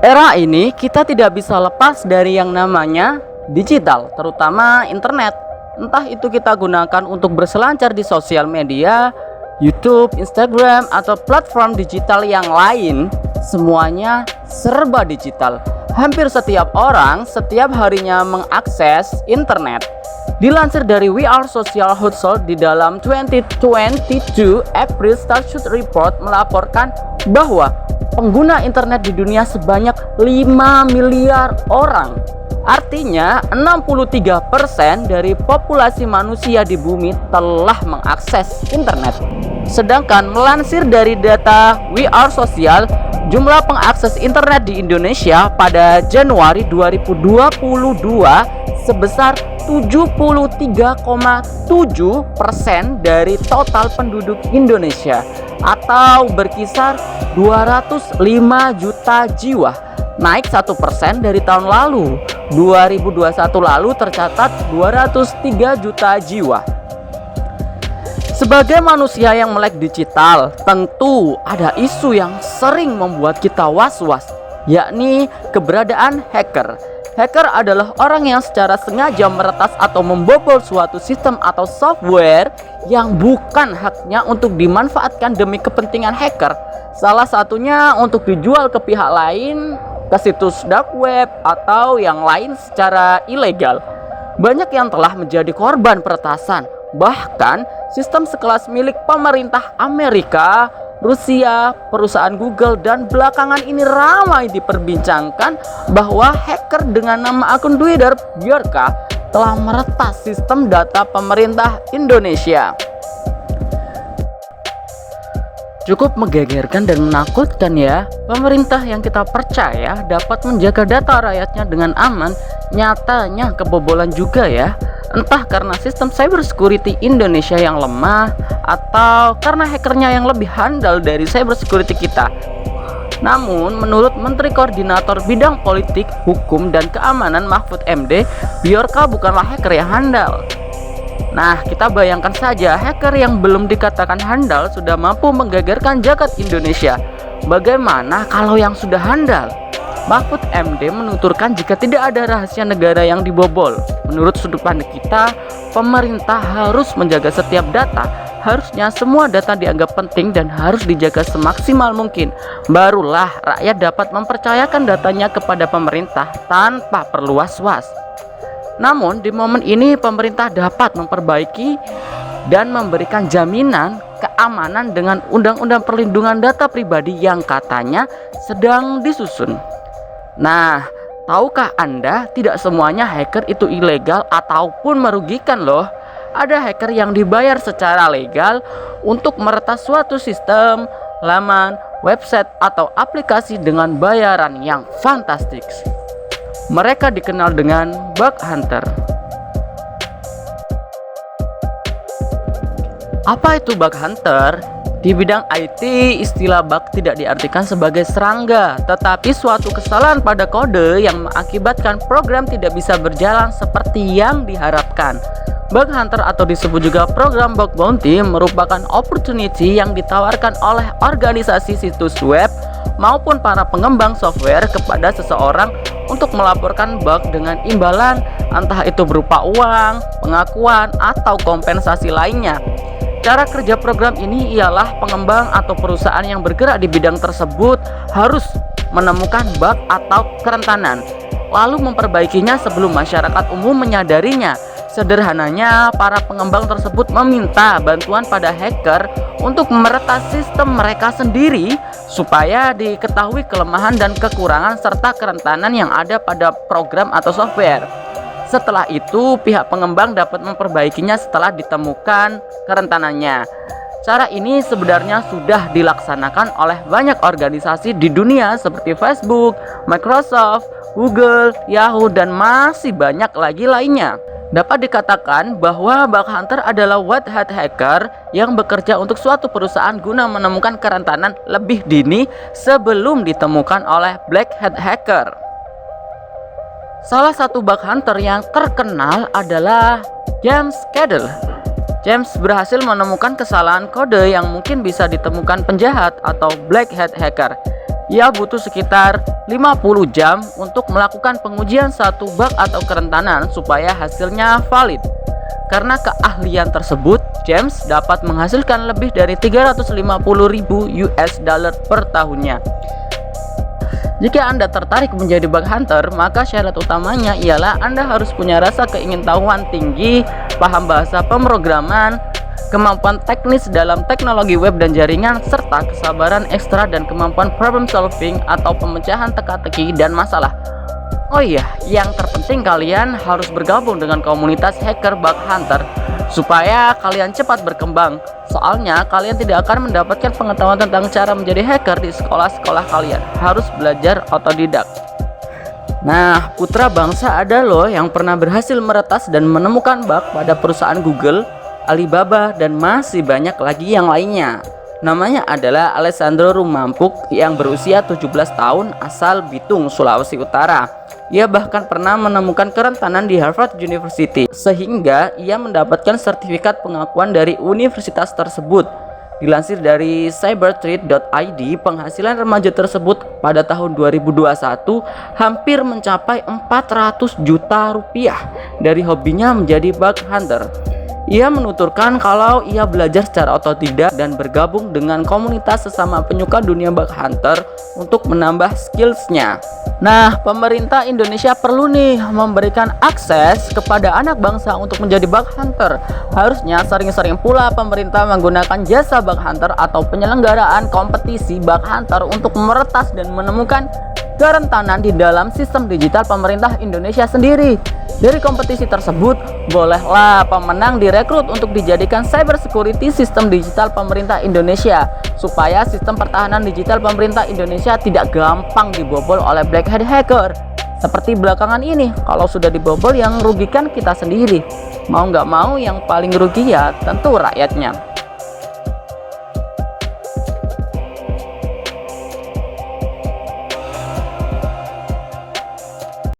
Era ini kita tidak bisa lepas dari yang namanya digital, terutama internet. Entah itu kita gunakan untuk berselancar di sosial media, YouTube, Instagram, atau platform digital yang lain, semuanya serba digital. Hampir setiap orang setiap harinya mengakses internet. Dilansir dari We Are Social Household di dalam 2022 April Statute Report melaporkan bahwa pengguna internet di dunia sebanyak 5 miliar orang. Artinya 63% dari populasi manusia di bumi telah mengakses internet. Sedangkan melansir dari data We Are Social, jumlah pengakses internet di Indonesia pada Januari 2022 sebesar 73,7% dari total penduduk Indonesia atau berkisar 205 juta jiwa, naik 1% dari tahun lalu. 2021 lalu tercatat 203 juta jiwa. Sebagai manusia yang melek digital, tentu ada isu yang sering membuat kita was-was, yakni keberadaan hacker. Hacker adalah orang yang secara sengaja meretas atau membobol suatu sistem atau software yang bukan haknya untuk dimanfaatkan demi kepentingan hacker. Salah satunya untuk dijual ke pihak lain, ke situs dark web atau yang lain secara ilegal. Banyak yang telah menjadi korban peretasan. Bahkan sistem sekelas milik pemerintah Amerika, Rusia, perusahaan Google, dan belakangan ini ramai diperbincangkan bahwa hacker dengan nama akun Twitter Bjorka telah meretas sistem data pemerintah Indonesia. Cukup menggegerkan dan menakutkan ya. Pemerintah yang kita percaya dapat menjaga data rakyatnya dengan aman, nyatanya kebobolan juga ya. Entah karena sistem cyber security Indonesia yang lemah atau karena hackernya yang lebih handal dari cyber security kita. Namun menurut Menteri Koordinator Bidang Politik, Hukum, dan Keamanan Mahfud MD, Bjorka bukanlah hacker yang handal. Nah, kita bayangkan saja hacker yang belum dikatakan handal sudah mampu menggegerkan jagat Indonesia. Bagaimana kalau yang sudah handal? Mahfud MD menuturkan jika tidak ada rahasia negara yang dibobol. Menurut sudut pandang kita, pemerintah harus menjaga setiap data. Harusnya semua data dianggap penting dan harus dijaga semaksimal mungkin. Barulah rakyat dapat mempercayakan datanya kepada pemerintah tanpa perlu was-was. Namun di momen ini pemerintah dapat memperbaiki dan memberikan jaminan keamanan dengan Undang-Undang Perlindungan Data Pribadi yang katanya sedang disusun. Nah, tahukah Anda tidak semuanya hacker itu ilegal ataupun merugikan loh. Ada hacker yang dibayar secara legal untuk meretas suatu sistem, laman, website, atau aplikasi dengan bayaran yang fantastis. Mereka dikenal dengan bug hunter. Apa itu bug hunter? Di bidang IT, istilah bug tidak diartikan sebagai serangga, tetapi suatu kesalahan pada kode yang mengakibatkan program tidak bisa berjalan seperti yang diharapkan. Bug hunter atau disebut juga program bug bounty merupakan opportunity yang ditawarkan oleh organisasi situs web maupun para pengembang software kepada seseorang untuk melaporkan bug dengan imbalan, entah itu berupa uang, pengakuan, atau kompensasi lainnya. Cara kerja program ini ialah pengembang atau perusahaan yang bergerak di bidang tersebut harus menemukan bug atau kerentanan, lalu memperbaikinya sebelum masyarakat umum menyadarinya. Sederhananya, para pengembang tersebut meminta bantuan pada hacker untuk meretas sistem mereka sendiri supaya diketahui kelemahan dan kekurangan serta kerentanan yang ada pada program atau software. Setelah itu, pihak pengembang dapat memperbaikinya setelah ditemukan kerentanannya. Cara ini sebenarnya sudah dilaksanakan oleh banyak organisasi di dunia seperti Facebook, Microsoft, Google, Yahoo, dan masih banyak lagi lainnya. Dapat dikatakan bahwa bug hunter adalah white hat hacker yang bekerja untuk suatu perusahaan guna menemukan kerentanan lebih dini sebelum ditemukan oleh black hat hacker. Salah satu bug hunter yang terkenal adalah James Cadle. James berhasil menemukan kesalahan kode yang mungkin bisa ditemukan penjahat atau black hat hacker. Ia butuh sekitar 50 jam untuk melakukan pengujian satu bug atau kerentanan supaya hasilnya valid. Karena keahlian tersebut, James dapat menghasilkan lebih dari 350.000 US dollar per tahunnya. Jika Anda tertarik menjadi bug hunter, maka syarat utamanya ialah Anda harus punya rasa keingintahuan tinggi, paham bahasa pemrograman, kemampuan teknis dalam teknologi web dan jaringan, serta kesabaran ekstra dan kemampuan problem solving atau pemecahan teka-teki dan masalah. Oh iya, yang terpenting kalian harus bergabung dengan komunitas hacker bug hunter supaya kalian cepat berkembang. Soalnya kalian tidak akan mendapatkan pengetahuan tentang cara menjadi hacker di sekolah-sekolah kalian. Harus belajar otodidak. Nah, putra bangsa ada loh yang pernah berhasil meretas dan menemukan bug pada perusahaan Google, Alibaba, dan masih banyak lagi yang lainnya. Namanya adalah Alessandro Rumampuk yang berusia 17 tahun asal Bitung, Sulawesi Utara. Ia bahkan pernah menemukan kerentanan di Harvard University sehingga ia mendapatkan sertifikat pengakuan dari universitas tersebut. Dilansir dari cyberthreat.id, penghasilan remaja tersebut pada tahun 2021 hampir mencapai 400 juta rupiah dari hobinya menjadi bug hunter. Ia menuturkan kalau ia belajar secara otodidak dan bergabung dengan komunitas sesama penyuka dunia bug hunter untuk menambah skillsnya. Nah, pemerintah Indonesia perlu nih memberikan akses kepada anak bangsa untuk menjadi bug hunter. Harusnya sering-sering pula pemerintah menggunakan jasa bug hunter atau penyelenggaraan kompetisi bug hunter untuk meretas dan menemukan kerentanan di dalam sistem digital pemerintah Indonesia sendiri. Dari kompetisi tersebut, bolehlah pemenang direkrut untuk dijadikan cyber security sistem digital pemerintah Indonesia, supaya sistem pertahanan digital pemerintah Indonesia tidak gampang dibobol oleh black hat hacker. Seperti belakangan ini, kalau sudah dibobol yang rugikan kita sendiri. Mau nggak mau yang paling rugi ya tentu rakyatnya.